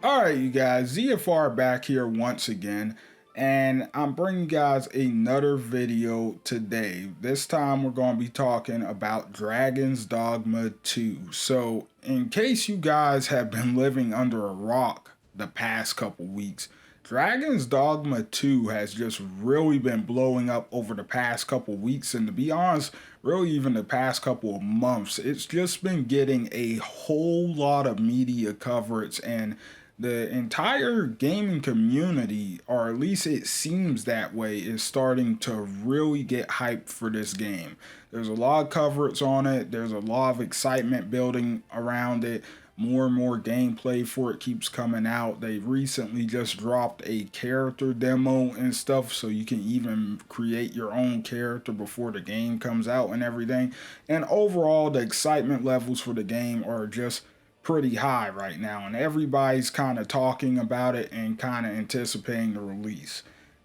Alright, you guys, ZFR back here once again, and I'm bringing you guys another video today. This time we're going to be talking about Dragon's Dogma 2. So, in case you guys have been living under a rock the past couple weeks, Dragon's Dogma 2 has just really been blowing up over the past couple weeks, and to be honest, really even the past couple of months. It's just been getting a whole lot of media coverage, and the entire gaming community, or at least it seems that way, is starting to really get hyped for this game. There's a lot of coverage on it, there's a lot of excitement building around it. More and more gameplay for it keeps coming out. They recently just dropped a character demo and stuff, so you can even create your own character before the game comes out and everything. And overall, the excitement levels for the game are just pretty high right now, and everybody's kind of talking about it and kind of anticipating the release.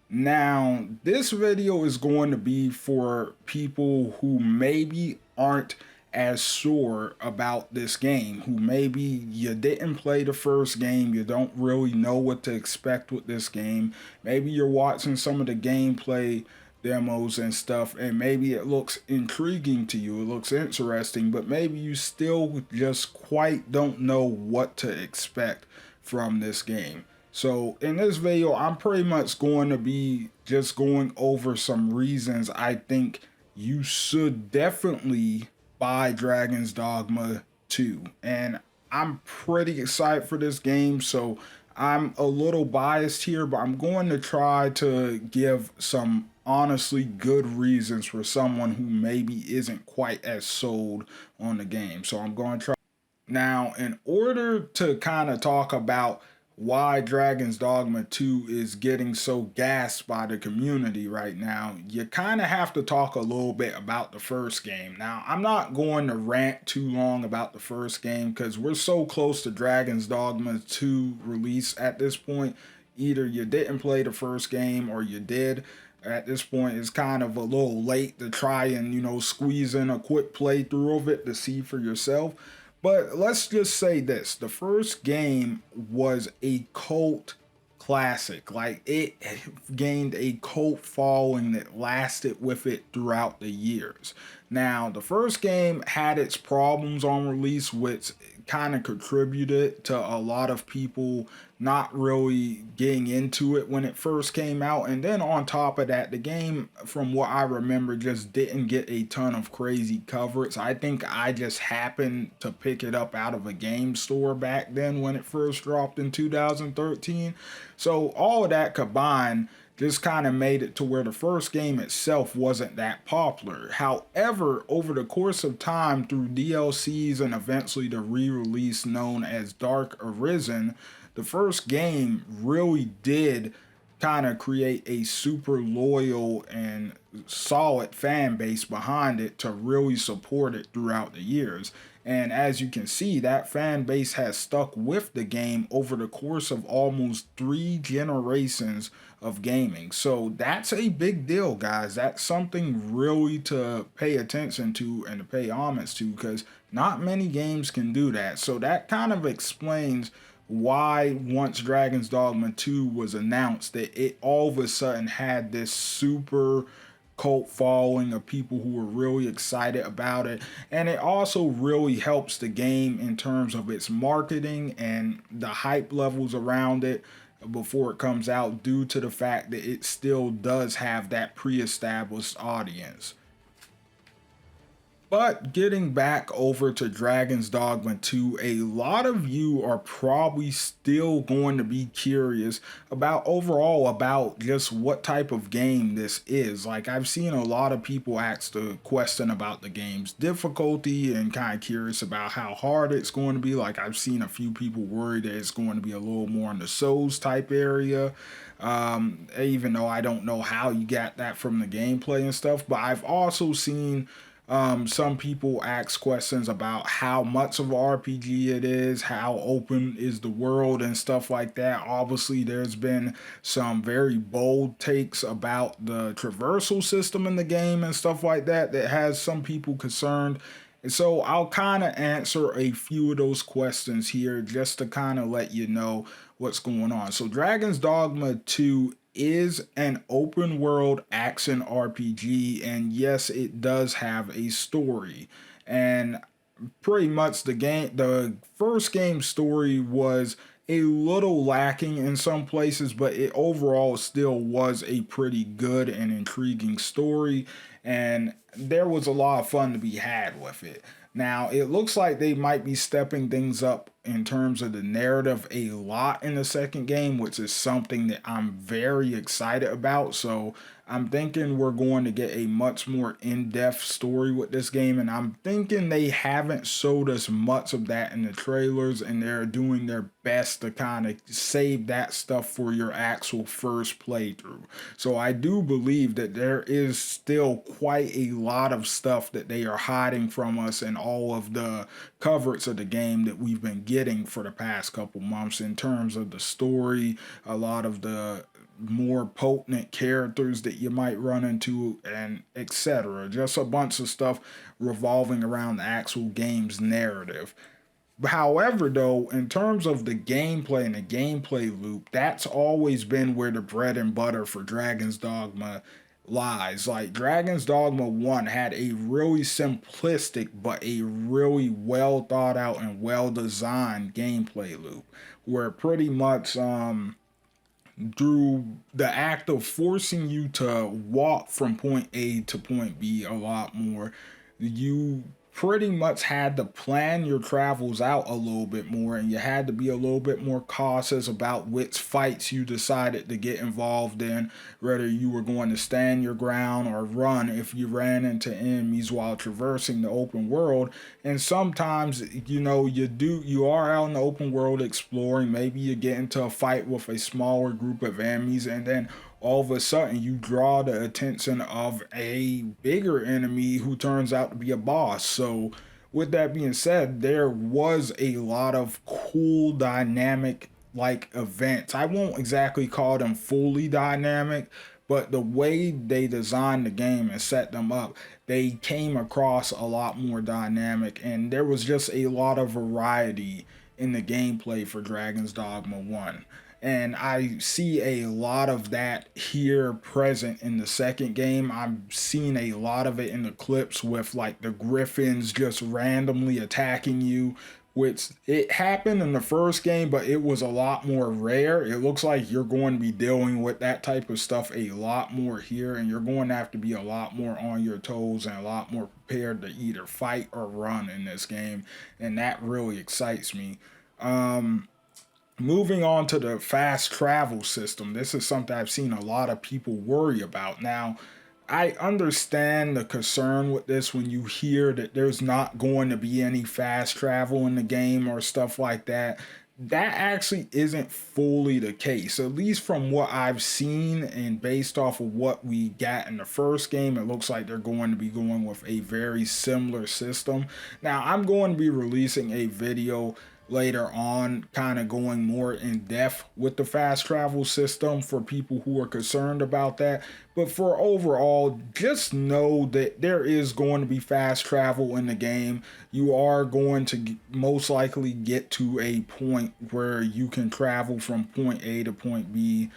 Now, this video is going to be for people who maybe aren't as sure about this game, who maybe you didn't play the first game, you don't really know what to expect with this game. Maybe you're watching some of the gameplay demos and stuff, and maybe it looks intriguing to you, it looks interesting, but maybe you still just quite don't know what to expect from this game. So in this video, I'm pretty much going to be just going over some reasons I think you should definitely buy Dragon's Dogma 2. And I'm pretty excited for this game, so I'm a little biased here, but I'm going to try to give some honestly good reasons for someone who maybe isn't quite as sold on the game. So I'm going to try. Now, in order to kind of talk about why Dragon's Dogma 2 is getting so gassed by the community right now, you kind of have to talk a little bit about the first game. Now, I'm not going to rant too long about the first game because we're so close to Dragon's Dogma 2 release at this point. Either you didn't play the first game or you did. At this point, it's kind of a little late to try and, squeeze in a quick playthrough of it to see for yourself. But let's just say this, the first game was a cult classic. Like, it gained a cult following that lasted with it throughout the years. Now, the first game had its problems on release, which kind of contributed to a lot of people not really getting into it when it first came out. And then on top of that, the game, from what I remember, just didn't get a ton of crazy coverage. I think I just happened to pick it up out of a game store back then when it first dropped in 2013. So all of that combined just kind of made it to where the first game itself wasn't that popular. However, over the course of time, through DLCs and eventually the re-release known as Dark Arisen, the first game really did kind of create a super loyal and solid fan base behind it to really support it throughout the years. And as you can see, that fan base has stuck with the game over the course of almost 3 generations of gaming. So that's a big deal, guys. That's something really to pay attention to and to pay homage to, because not many games can do that. So that kind of explains why once Dragon's Dogma 2 was announced, that it all of a sudden had this super cult following of people who were really excited about it. And it also really helps the game in terms of its marketing and the hype levels around it before it comes out, due to the fact that it still does have that pre-established audience. But getting back over to Dragon's Dogma 2, a lot of you are probably still going to be curious about overall about just what type of game this is. Like, I've seen a lot of people ask the question about the game's difficulty and kind of curious about how hard it's going to be. Like, I've seen a few people worried that it's going to be a little more in the Souls type area. Even though I don't know how you got that from the gameplay and stuff, but I've also seen some people ask questions about how much of an RPG it is, how open is the world and stuff like that. Obviously, there's been some very bold takes about the traversal system in the game and stuff like that that has some people concerned, And so I'll kind of answer a few of those questions here just to kind of let you know what's going on. So Dragon's Dogma 2 is an open world action RPG, and yes, it does have a story. And pretty much the first game story was a little lacking in some places, but it overall still was a pretty good and intriguing story, and there was a lot of fun to be had with it. Now, it looks like they might be stepping things up in terms of the narrative a lot in the second game, which is something that I'm very excited about. So I'm thinking we're going to get a much more in-depth story with this game, and I'm thinking they haven't showed us much of that in the trailers, and they're doing their best to kind of save that stuff for your actual first playthrough. So I do believe that there is still quite a lot of stuff that they are hiding from us in all of the coverage of the game that we've been getting for the past couple months in terms of the story, a lot of the more potent characters that you might run into, and etc. Just a bunch of stuff revolving around the actual game's narrative. However, though, in terms of the gameplay and the gameplay loop, that's always been where the bread and butter for Dragon's Dogma lies. Like, Dragon's Dogma 1 had a really simplistic but a really well thought out and well designed gameplay loop where pretty much through the act of forcing you to walk from point A to point B a lot more, you pretty much had to plan your travels out a little bit more, and you had to be a little bit more cautious about which fights you decided to get involved in, whether you were going to stand your ground or run if you ran into enemies while traversing the open world. And sometimes, you are out in the open world exploring, maybe you get into a fight with a smaller group of enemies, and then all of a sudden you draw the attention of a bigger enemy who turns out to be a boss. So, with that being said, there was a lot of cool dynamic like events. I won't exactly call them fully dynamic, but the way they designed the game and set them up, they came across a lot more dynamic, and there was just a lot of variety in the gameplay for Dragon's Dogma 1. And I see a lot of that here present in the second game. I'm seeing a lot of it in the clips with like the griffins just randomly attacking you, which it happened in the first game, but it was a lot more rare. It looks like you're going to be dealing with that type of stuff a lot more here, and you're going to have to be a lot more on your toes and a lot more prepared to either fight or run in this game, and that really excites me. Moving on to the fast travel system, this is something I've seen a lot of people worry about. Now, I understand the concern with this when you hear that there's not going to be any fast travel in the game or stuff like that. That actually isn't fully the case, at least from what I've seen and based off of what we got in the first game. It looks like they're going to be going with a very similar system. Now, I'm going to be releasing a video later on kind of going more in depth with the fast travel system for people who are concerned about that. But for overall, just know that there is going to be fast travel in the game. You are going to most likely get to a point where you can travel from point A to point B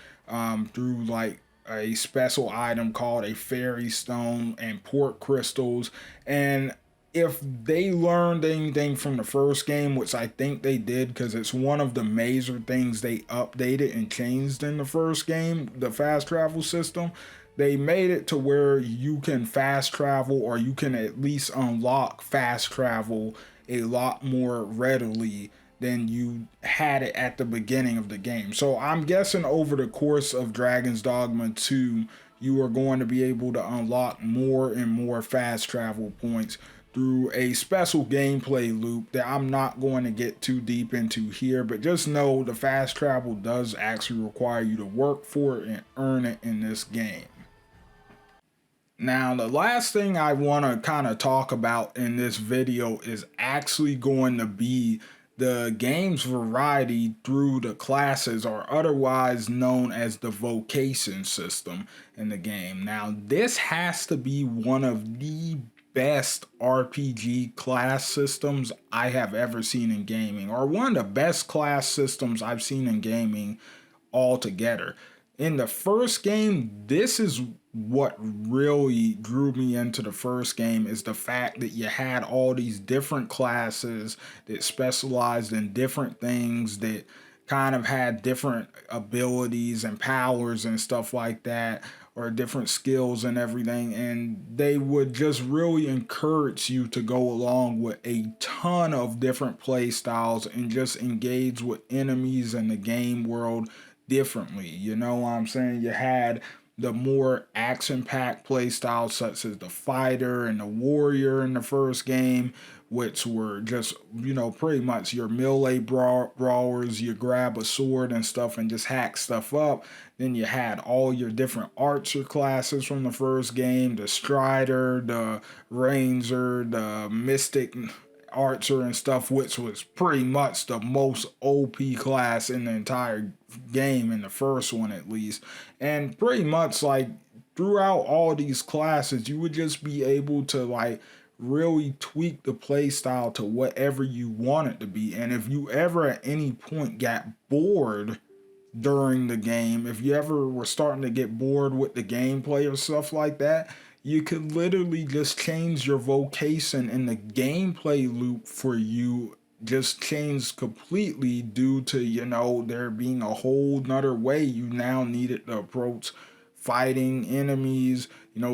through like a special item called a fairy stone and port crystals. And if they learned anything from the first game, which I think they did because it's one of the major things they updated and changed in the first game, the fast travel system, they made it to where you can fast travel, or you can at least unlock fast travel a lot more readily than you had it at the beginning of the game. So I'm guessing over the course of Dragon's Dogma 2, you are going to be able to unlock more and more fast travel points through a special gameplay loop that I'm not going to get too deep into here, but just know the fast travel does actually require you to work for it and earn it in this game. Now, the last thing I want to kind of talk about in this video is actually going to be the game's variety through the classes, or otherwise known as the vocation system in the game. Now, this has to be one of the best RPG class systems I have ever seen in gaming, or one of the best class systems I've seen in gaming altogether. In the first game, this is what really drew me into the first game, is the fact that you had all these different classes that specialized in different things, that kind of had different abilities and powers and stuff like that, or different skills and everything, and they would just really encourage you to go along with a ton of different play styles and just engage with enemies in the game world differently. You know what I'm saying? You had the more action packed play styles such as the fighter and the warrior in the first game, which were just, pretty much your melee brawlers. You grab a sword and stuff and just hack stuff up. Then you had all your different archer classes from the first game, the strider, the ranger, the mystic archer and stuff, which was pretty much the most OP class in the entire game, in the first one at least. And pretty much like throughout all these classes, you would just be able to like really tweak the play style to whatever you want it to be. And if you ever at any point got bored during the game, if you ever were starting to get bored with the gameplay or stuff like that, you could literally just change your vocation, and the gameplay loop for you just changed completely due to, there being a whole nother way you now needed to approach fighting enemies,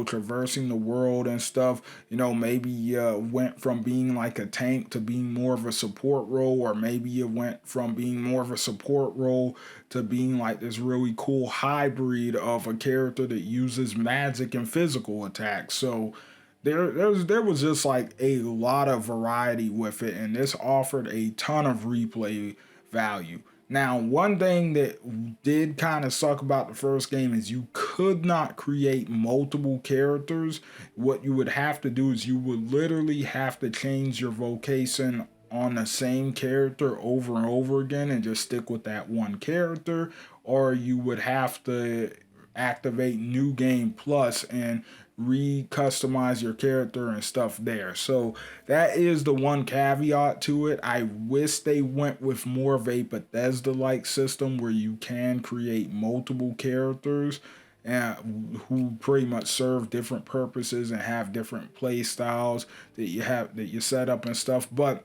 traversing the world and stuff. Maybe you went from being like a tank to being more of a support role, or maybe you went from being more of a support role to being like this really cool hybrid of a character that uses magic and physical attacks. So there was just like a lot of variety with it, and this offered a ton of replay value. Now, one thing that did kind of suck about the first game is you could not create multiple characters. What you would have to do is you would literally have to change your vocation on the same character over and over again and just stick with that one character, or you would have to activate New Game Plus and re-customize your character and stuff there. So that is the one caveat to it. I wish they went with more of a Bethesda-like system where you can create multiple characters who pretty much serve different purposes and have different play styles that you set up and stuff. But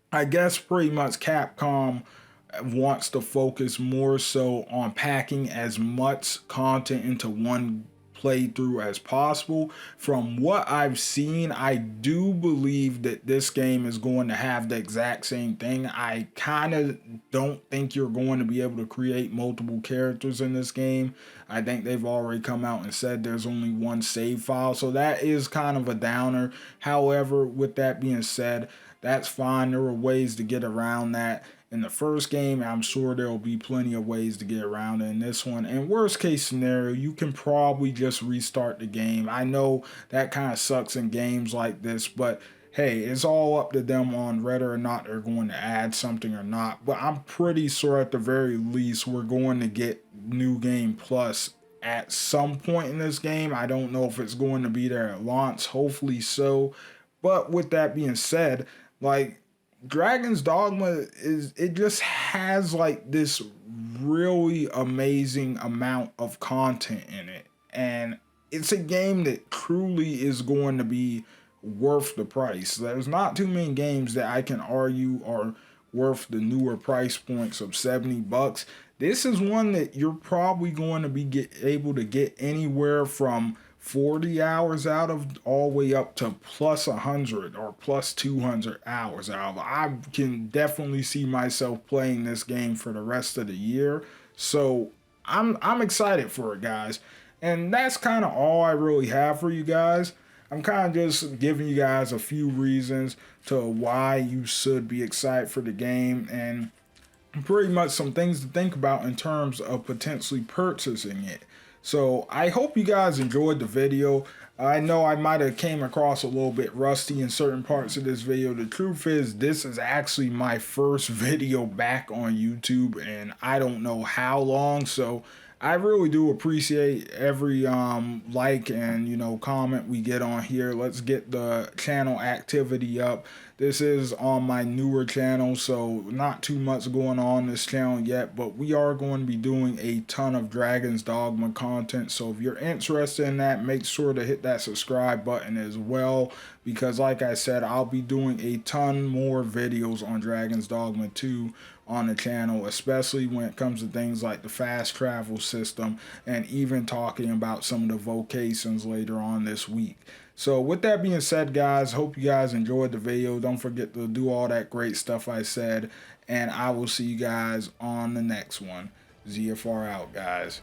I guess pretty much Capcom wants to focus more so on packing as much content into one playthrough as possible. From what I've seen, I do believe that this game is going to have the exact same thing. I kind of don't think you're going to be able to create multiple characters in this game. I think they've already come out and said there's only one save file, so that is kind of a downer. However, with that being said, that's fine. There were ways to get around that in the first game. I'm sure there will be plenty of ways to get around it in this one. And worst case scenario, you can probably just restart the game. I know that kind of sucks in games like this, but hey, it's all up to them on whether or not they're going to add something or not. But I'm pretty sure at the very least we're going to get New Game Plus at some point in this game. I don't know if it's going to be there at launch. Hopefully so. But with that being said, like, Dragon's Dogma it just has like this really amazing amount of content in it. And it's a game that truly is going to be worth the price. There's not too many games that I can argue are worth the newer price points of $70. This is one that you're probably going to be able to get anywhere from 40 hours out of all the way up to plus 100 or plus 200 hours out of. I can definitely see myself playing this game for the rest of the year. So I'm excited for it, guys. And that's kind of all I really have for you guys. I'm kind of just giving you guys a few reasons to why you should be excited for the game, and pretty much some things to think about in terms of potentially purchasing it. So I hope you guys enjoyed the video. I know I might have came across a little bit rusty in certain parts of this video. The truth is, this is actually my first video back on YouTube, and I don't know how long. So I really do appreciate every like and comment we get on here. Let's get the channel activity up. This is on my newer channel, so not too much going on this channel yet, but we are going to be doing a ton of Dragon's Dogma content. So if you're interested in that, make sure to hit that subscribe button as well, because like I said, I'll be doing a ton more videos on Dragon's Dogma 2 on the channel, especially when it comes to things like the fast travel system and even talking about some of the vocations later on this week. So with that being said, guys, hope you guys enjoyed the video. Don't forget to do all that great stuff I said, and I will see you guys on the next one. ZFR out, guys.